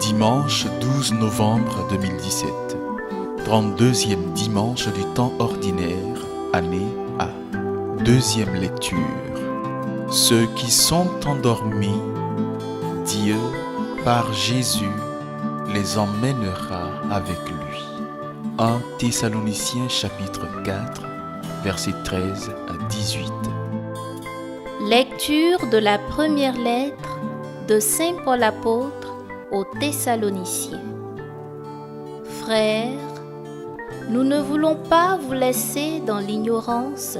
Dimanche 12 novembre 2017, 32e dimanche du temps ordinaire, année A. Deuxième lecture. Ceux qui sont endormis, Dieu, par Jésus, les emmènera avec lui. 1 Thessaloniciens chapitre 4, versets 13 à 18. Lecture de la première lettre de Saint Paul apôtre aux Thessaloniciens. Frères, nous ne voulons pas vous laisser dans l'ignorance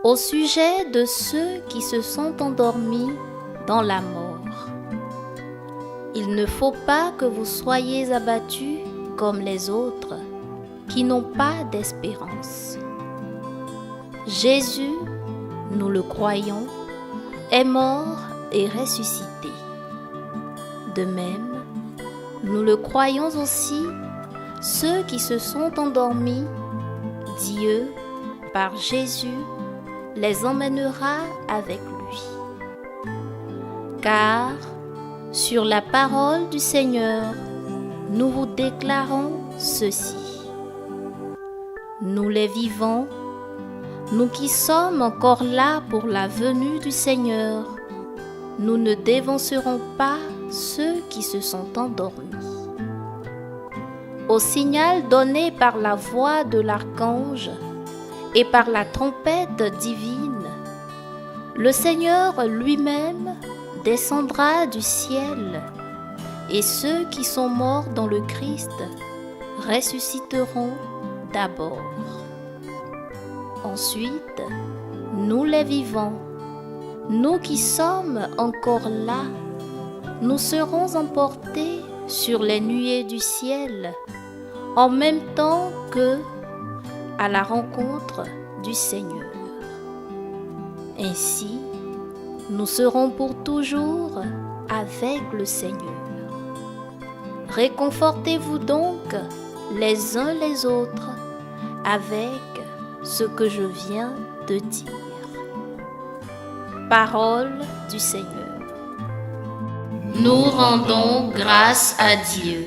au sujet de ceux qui se sont endormis dans la mort. Il ne faut pas que vous soyez abattus comme les autres qui n'ont pas d'espérance. Jésus, nous le croyons, est mort et ressuscité. De même, nous le croyons aussi, ceux qui se sont endormis, Dieu, par Jésus, les emmènera avec lui. Car, sur la parole du Seigneur, nous vous déclarons ceci. Nous les vivants, nous qui sommes encore là pour la venue du Seigneur, nous ne dévancerons pas ceux qui se sont endormis. Au signal donné par la voix de l'archange et par la trompette divine, le Seigneur lui-même descendra du ciel, et ceux qui sont morts dans le Christ ressusciteront d'abord. Ensuite, nous les vivants, nous qui sommes encore là, nous serons emportés sur les nuées du ciel, en même temps qu'eux, à la rencontre du Seigneur. Ainsi, nous serons pour toujours avec le Seigneur. Réconfortez-vous donc les uns les autres avec ce que je viens de dire. Parole du Seigneur. Nous rendons grâce à Dieu.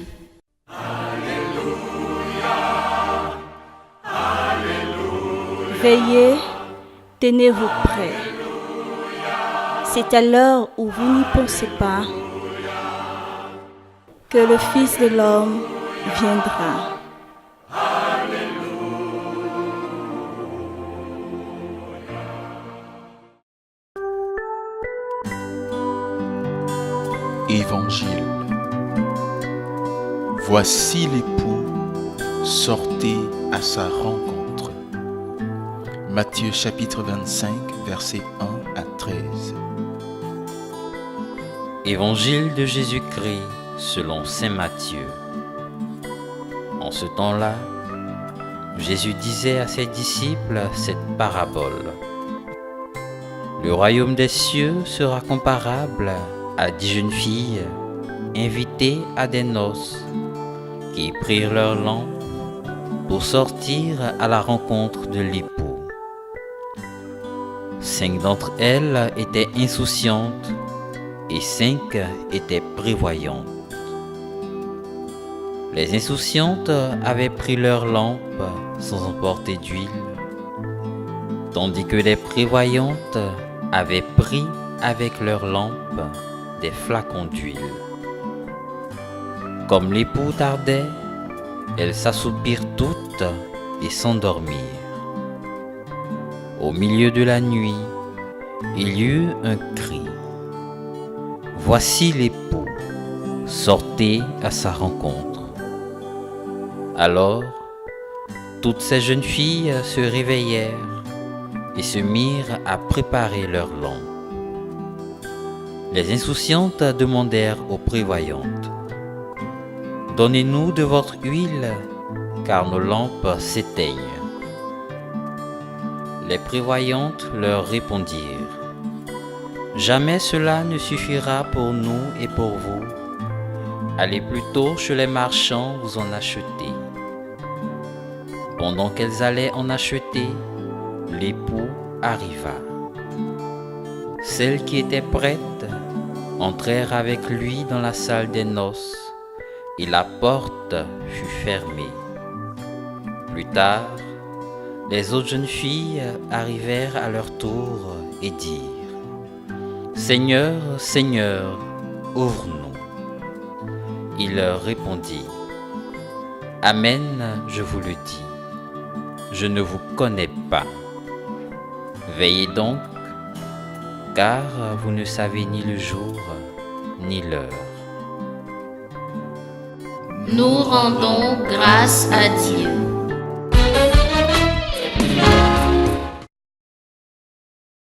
Veillez, tenez-vous prêts. C'est à l'heure où vous n'y pensez pas que le Fils de l'homme viendra. Évangile. Voici l'époux, sortez à sa rencontre. Matthieu chapitre 25, versets 1 à 13. Évangile de Jésus-Christ selon saint Matthieu. En ce temps-là, Jésus disait à ses disciples cette parabole. Le royaume des cieux sera comparable à 10 jeunes filles invitées à des noces qui prirent leur lampe pour sortir à la rencontre de l'époux. 5 d'entre elles étaient insouciantes et 5 étaient prévoyantes. Les insouciantes avaient pris leur lampe sans emporter d'huile, tandis que les prévoyantes avaient pris avec leur lampe des flacons d'huile. Comme l'époux tardait, elles s'assoupirent toutes et s'endormirent. Au milieu de la nuit, il y eut un cri. Voici l'époux, sortez à sa rencontre. Alors, toutes ces jeunes filles se réveillèrent et se mirent à préparer leurs lampes. Les insouciantes demandèrent aux prévoyantes : Donnez-nous de votre huile, car nos lampes s'éteignent. Les prévoyantes leur répondirent : Jamais cela ne suffira pour nous et pour vous. Allez plutôt chez les marchands vous en acheter. Pendant qu'elles allaient en acheter, l'époux arriva. Celles qui étaient prêtes entrèrent avec lui dans la salle des noces, et la porte fut fermée. Plus tard, les autres jeunes filles arrivèrent à leur tour et dirent : « Seigneur, Seigneur, ouvre-nous. » Il leur répondit : « Amen, je vous le dis, je ne vous connais pas. Veillez donc, car vous ne savez ni le jour ni l'heure. » Nous rendons grâce à Dieu.